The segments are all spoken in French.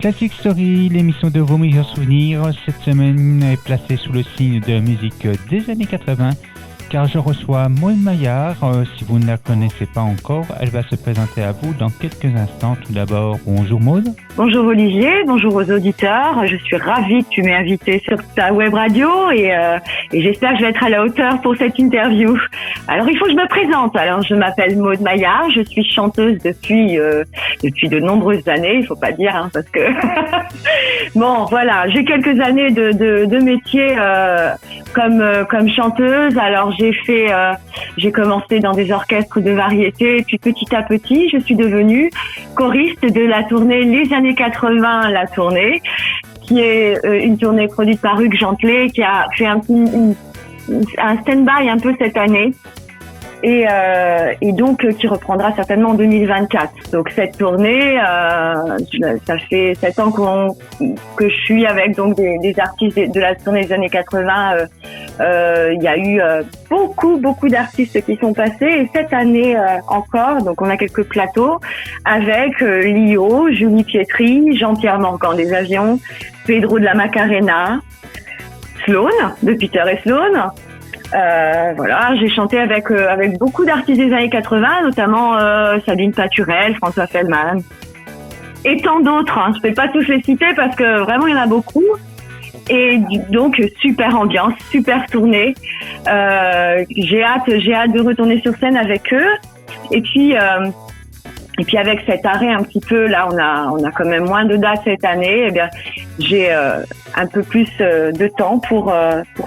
Classic Story, l'émission de vos meilleurs souvenirs, cette semaine est placée sous le signe de musique des années 80, car je reçois Maude Maillard. Si vous ne la connaissez pas encore, elle va se présenter à vous dans quelques instants. Tout d'abord, bonjour Maude. Bonjour Olivier, bonjour aux auditeurs. Je suis ravie que tu m'aies invité sur ta web radio et j'espère que je vais être à la hauteur pour cette interview. Alors il faut que je me présente. Alors je m'appelle Maude Maillard, je suis chanteuse depuis de nombreuses années. Il faut pas dire parce que bon voilà, j'ai quelques années de métier comme chanteuse. Alors j'ai commencé dans des orchestres de variété, puis petit à petit, je suis devenue choriste de la tournée Les années 80, la tournée, qui est une tournée produite par Hugues Gentelet, qui a fait un stand-by un peu cette année. Et donc qui reprendra certainement en 2024. Donc cette tournée, ça fait 7 ans que je suis avec donc des artistes de la tournée des années 80. Il y a eu beaucoup d'artistes qui sont passés et cette année encore, donc on a quelques plateaux avec Lio, Julie Pietri, Jean-Pierre Morgan des Avions, Pedro de la Macarena, Sloan de Peter et Sloan. Voilà, j'ai chanté avec beaucoup d'artistes des années 80, notamment Sabine Paturel, François Feldman et tant d'autres. Je peux pas tous les citer parce que vraiment il y en a beaucoup. Et donc super ambiance, super tournée. J'ai hâte de retourner sur scène avec eux. Et puis avec cet arrêt un petit peu là, on a quand même moins de dates cette année. Eh bien, j'ai un peu plus de temps pour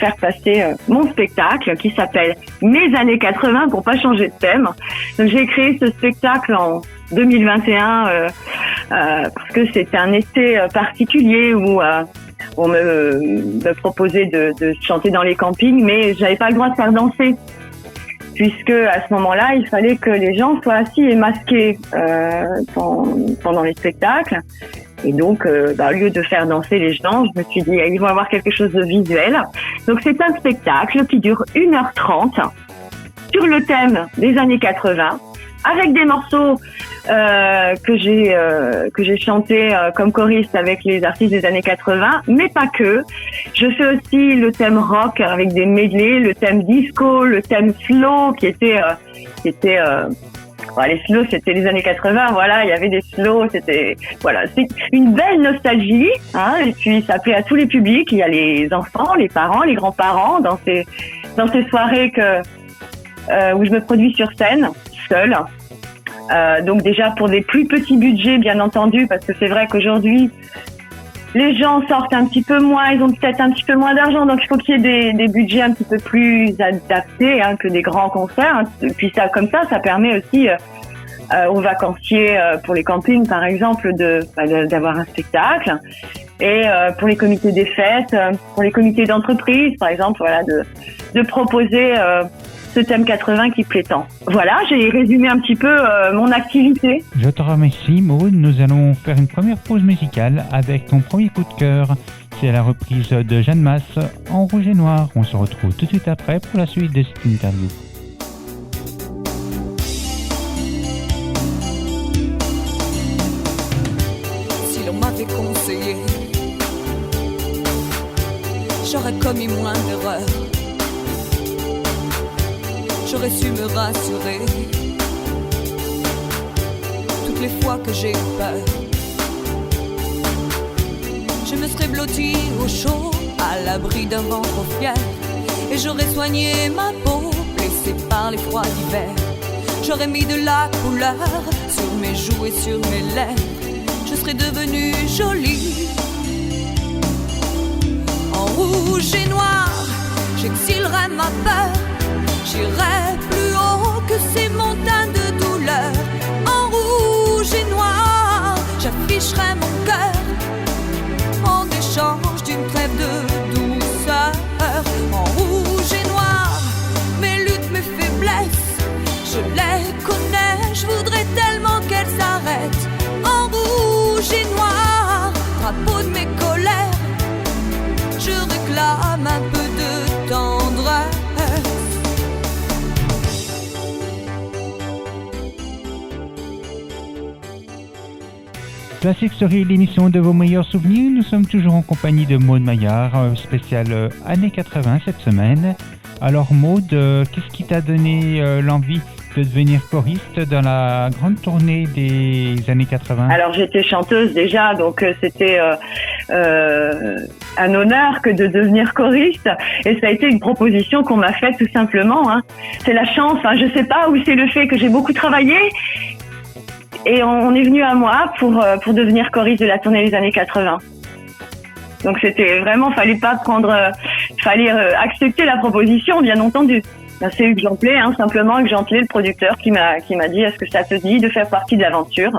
faire passer mon spectacle qui s'appelle Mes années 80 pour pas changer de thème. Donc j'ai créé ce spectacle en 2021 parce que c'était un été particulier où on me proposait de chanter dans les campings, mais j'avais pas le droit de faire danser. Puisque à ce moment-là, il fallait que les gens soient assis et masqués pendant les spectacles. Et donc, au lieu de faire danser les gens, je me suis dit, ils vont avoir quelque chose de visuel. Donc, c'est un spectacle qui dure 1h30 sur le thème des années 80, avec des morceaux que j'ai chantés comme choriste avec les artistes des années 80, mais pas que. Je fais aussi le thème rock avec des medleys, le thème disco, le thème slow qui était les slows, c'était les années 80, voilà, il y avait des slows, c'est une belle nostalgie, et puis ça plaît à tous les publics, il y a les enfants, les parents, les grands-parents dans ces soirées où je me produis sur scène, seule. Donc déjà pour des plus petits budgets, bien entendu, parce que c'est vrai qu'aujourd'hui, les gens sortent un petit peu moins, ils ont peut-être un petit peu moins d'argent, donc il faut qu'il y ait des budgets un petit peu plus adaptés que des grands concerts. Et puis ça permet aussi aux vacanciers pour les campings, par exemple, d'avoir un spectacle. Et pour les comités des fêtes, pour les comités d'entreprise, par exemple, voilà, de proposer ce thème 80 qui plaît tant. Voilà, j'ai résumé un petit peu mon activité. Je te remercie Maude, nous allons faire une première pause musicale avec ton premier coup de cœur. C'est la reprise de Jeanne Masse en rouge et noir. On se retrouve tout de suite après pour la suite de cette interview. Si l'on m'avait conseillé, j'aurais commis moins d'erreurs. J'aurais su me rassurer toutes les fois que j'ai eu peur. Je me serais blottie au chaud, à l'abri d'un vent trop fier, et j'aurais soigné ma peau, blessée par les froids d'hiver. J'aurais mis de la couleur sur mes joues et sur mes lèvres. Je serais devenue jolie. En rouge et noir, j'exilerais ma peur. J'irai plus haut que ces montagnes de douleur. En rouge et noir, j'afficherai mon cœur en échange d'une trêve de douceur. En rouge et noir, mes luttes, mes faiblesses, je les connais. Je voudrais tellement qu'elles s'arrêtent. En rouge et noir, drapeau de mes colères, je réclame un peu de tendresse. Classic Story, l'émission de vos meilleurs souvenirs. Nous sommes toujours en compagnie de Maud Maillard, spécial années 80 cette semaine. Alors Maud, qu'est-ce qui t'a donné l'envie de devenir choriste dans la grande tournée des années 80? Alors j'étais chanteuse déjà, donc c'était un honneur que de devenir choriste, et ça a été une proposition qu'on m'a faite tout simplement. C'est la chance, je sais pas, ou c'est le fait que j'ai beaucoup travaillé, et on est venu à moi pour devenir choriste de la tournée des années 80. Donc c'était vraiment, fallait accepter la proposition, bien entendu. C'est Hugues Jeantelet, simplement Hugues Jeantelet, le producteur, qui m'a dit est-ce que ça te dit de faire partie de l'aventure?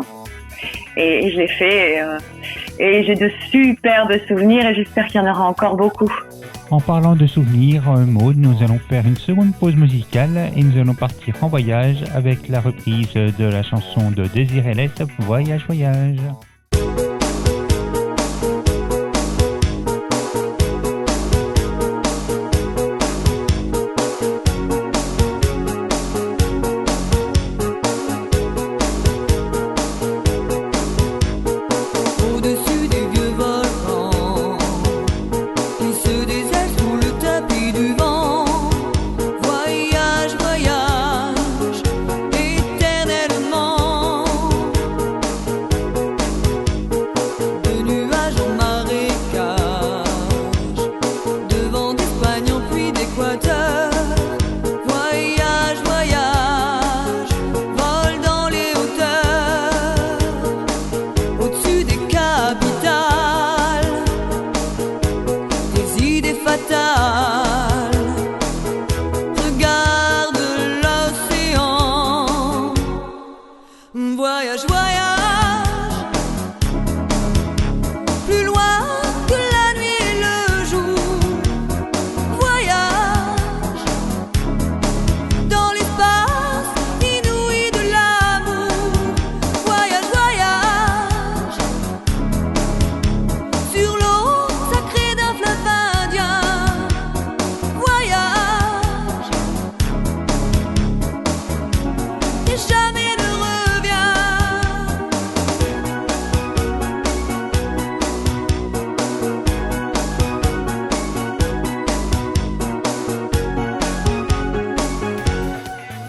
Et je l'ai fait, et j'ai de superbes souvenirs, et j'espère qu'il y en aura encore beaucoup. En parlant de souvenirs, Maud, nous allons faire une seconde pause musicale et nous allons partir en voyage avec la reprise de la chanson de Désiré Less, Voyage, Voyage.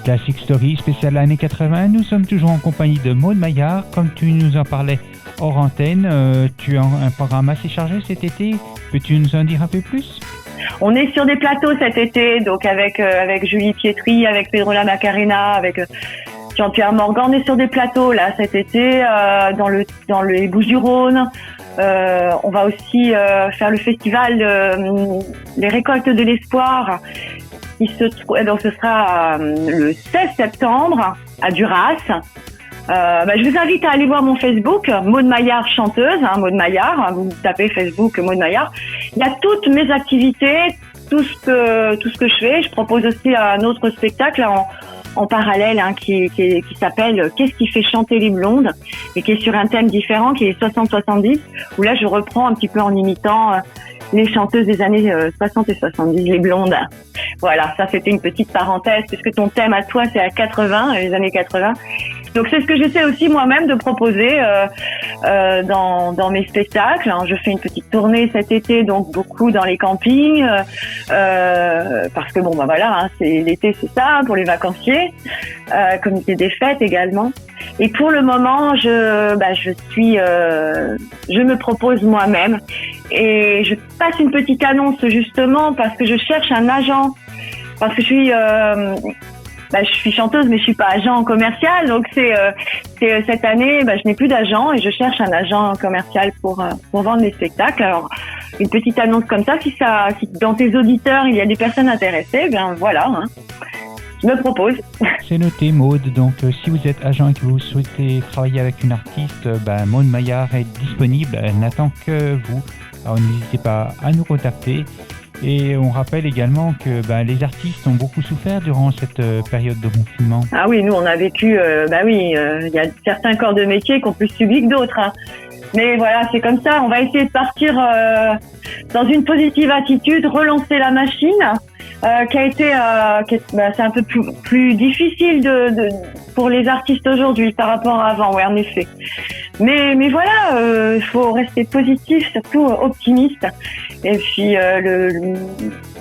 Classic Story, spécial années 80. Nous sommes toujours en compagnie de Maud Maillard. Comme tu nous en parlais hors antenne, tu as un programme assez chargé cet été. Peux-tu nous en dire un peu plus? On est sur des plateaux cet été, donc avec Julie Pietri, avec Pedro La Macarena, avec Jean-Pierre Morgan. On est sur des plateaux là cet été dans les Bouches-du-Rhône. On va aussi faire le festival Les Récoltes de l'Espoir. Donc ce sera le 16 septembre à Duras. Je vous invite à aller voir mon Facebook, Maud Maillard chanteuse, Maud Maillard. Vous tapez Facebook Maud Maillard. Il y a toutes mes activités, tout ce que je fais. Je propose aussi un autre spectacle en parallèle qui s'appelle Qu'est-ce qui fait chanter les blondes, et qui est sur un thème différent, qui est 60-70, où là je reprends un petit peu en imitant les chanteuses des années 60 et 70, les blondes. Voilà, ça c'était une petite parenthèse, puisque ton thème à toi c'est à 80, les années 80. Donc c'est ce que j'essaie aussi moi-même de proposer dans mes spectacles. Je fais une petite tournée cet été, donc beaucoup dans les campings, parce que c'est l'été, c'est ça, pour les vacanciers, comité des fêtes également. Et pour le moment, je me propose moi-même, et je passe une petite annonce justement parce que je cherche un agent, parce que je suis chanteuse, mais je suis pas agent commercial, donc c'est cette année, je n'ai plus d'agent et je cherche un agent commercial pour vendre mes spectacles. Alors une petite annonce comme ça, si dans tes auditeurs il y a des personnes intéressées, je me propose. C'est noté, Maud. Donc si vous êtes agent et que vous souhaitez travailler avec une artiste, Maud Maillard est disponible, elle n'attend que vous. Alors n'hésitez pas à nous contacter. Et on rappelle également que les artistes ont beaucoup souffert durant cette période de confinement. Ah oui, nous on a vécu, il y a certains corps de métier qui ont plus subi que d'autres. Mais voilà, c'est comme ça, on va essayer de partir dans une positive attitude, relancer la machine, qui a été, c'est un peu plus difficile pour les artistes aujourd'hui par rapport à avant, ouais, en effet. Mais voilà, il faut rester positif, surtout optimiste. Et puis, il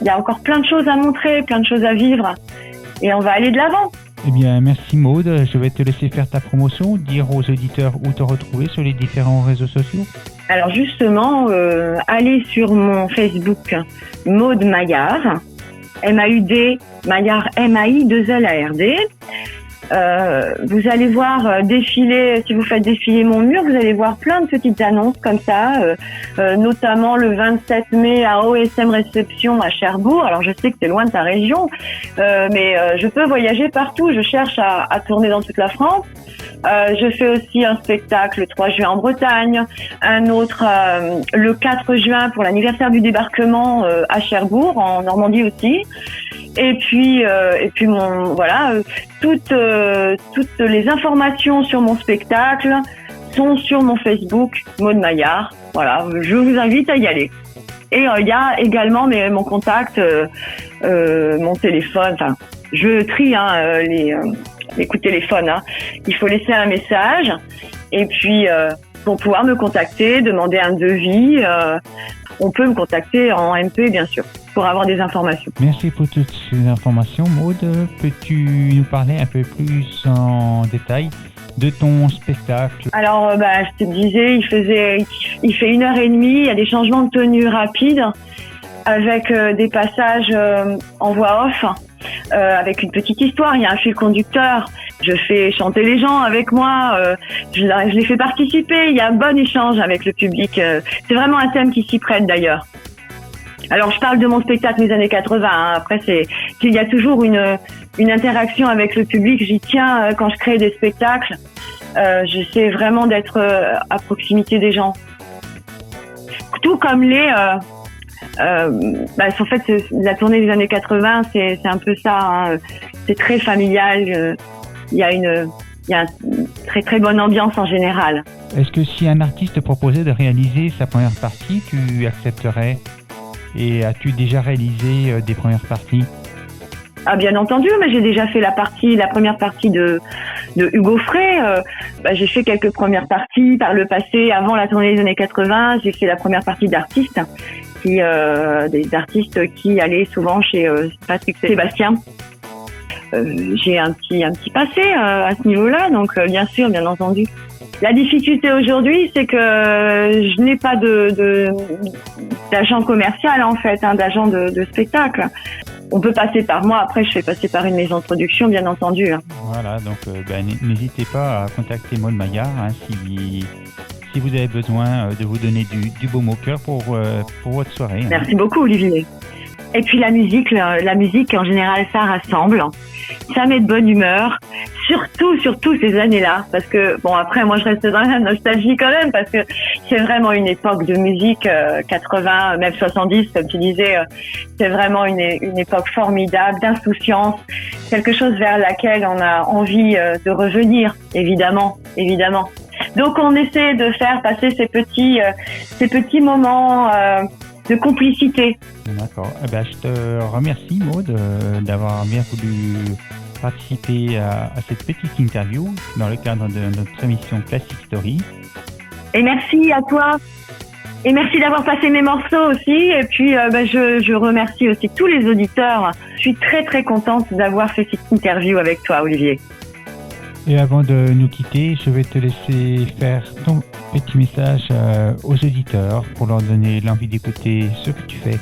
y a encore plein de choses à montrer, plein de choses à vivre. Et on va aller de l'avant. Eh bien, merci Maud. Je vais te laisser faire ta promotion, dire aux auditeurs où te retrouver sur les différents réseaux sociaux. Alors justement, allez sur mon Facebook Maud Maillard, M-A-U-D, Maillard, M-A-I-2-L-A-R-D. Vous allez voir défiler, si vous faites défiler mon mur, vous allez voir plein de petites annonces comme ça, notamment le 27 mai à OSM Réception à Cherbourg. Alors je sais que c'est loin de ta région, mais je peux voyager partout. Je cherche à tourner dans toute la France. Je fais aussi un spectacle le 3 juin en Bretagne, un autre le 4 juin pour l'anniversaire du débarquement à Cherbourg, en Normandie aussi. Et puis toutes les informations sur mon spectacle sont sur mon Facebook Maud Maillard. Voilà, je vous invite à y aller. Et il y a également mon contact, mon téléphone. Enfin, je trie les coups de téléphone. Il faut laisser un message et puis pour pouvoir me contacter, demander un devis. On peut me contacter en MP, bien sûr, pour avoir des informations. Merci pour toutes ces informations. Maud, peux-tu nous parler un peu plus en détail de ton spectacle? Alors, je te disais, il fait 1h30, il y a des changements de tenue rapides, avec des passages en voix off, avec une petite histoire, il y a un fil conducteur. Je fais chanter les gens avec moi, je les fais participer, il y a un bon échange avec le public. C'est vraiment un thème qui s'y prête d'ailleurs. Alors je parle de mon spectacle des années 80, après il y a toujours une interaction avec le public, j'y tiens quand je crée des spectacles. J'essaie vraiment d'être à proximité des gens. Tout comme en fait, la tournée des années 80, c'est un peu ça, c'est très familial. Il y a une très très bonne ambiance en général. Est-ce que si un artiste te proposait de réaliser sa première partie, tu accepterais? Et as-tu déjà réalisé des premières parties? Ah, bien entendu, mais j'ai déjà fait la première partie de Hugo Frey. J'ai fait quelques premières parties par le passé, avant la tournée des années 80. J'ai fait la première partie d'artistes, des artistes qui allaient souvent chez Patrick Sébastien. J'ai un petit passé à ce niveau-là, donc bien sûr, bien entendu. La difficulté aujourd'hui, c'est que je n'ai pas d'agent commercial en fait, d'agent de spectacle. On peut passer par moi, après je fais passer par une maison de production, bien entendu. Voilà, donc n'hésitez pas à contacter Maud Maillard si vous avez besoin de vous donner du baume au cœur pour votre soirée. Merci beaucoup Olivier. Et puis la musique en général, ça rassemble, ça met de bonne humeur, surtout ces années-là, parce que après moi je reste dans la nostalgie quand même, parce que c'est vraiment une époque de musique 80, même 70 comme tu disais, c'est vraiment une époque formidable d'insouciance, quelque chose vers laquelle on a envie de revenir, évidemment. Donc on essaie de faire passer ces petits moments de complicité. D'accord. Je te remercie Maud d'avoir bien voulu participer à cette petite interview dans le cadre de notre émission Classic Story. Et merci à toi. Et merci d'avoir passé mes morceaux aussi. Et puis je remercie aussi tous les auditeurs. Je suis très très contente d'avoir fait cette interview avec toi Olivier. Et avant de nous quitter, je vais te laisser faire ton petit message aux auditeurs pour leur donner l'envie d'écouter ce que tu fais.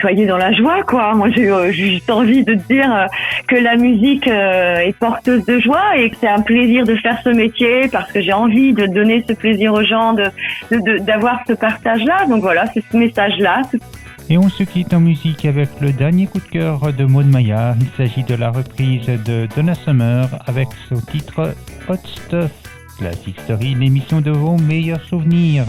Soyez dans la joie, quoi. Moi, j'ai juste envie de te dire que la musique est porteuse de joie et que c'est un plaisir de faire ce métier parce que j'ai envie de donner ce plaisir aux gens, d'avoir ce partage-là. Donc voilà, c'est ce message-là. Et on se quitte en musique avec le dernier coup de cœur de Maud Maillard. Il s'agit de la reprise de Donna Summer avec son titre Hot Stuff. Classic Story, l'émission de vos meilleurs souvenirs.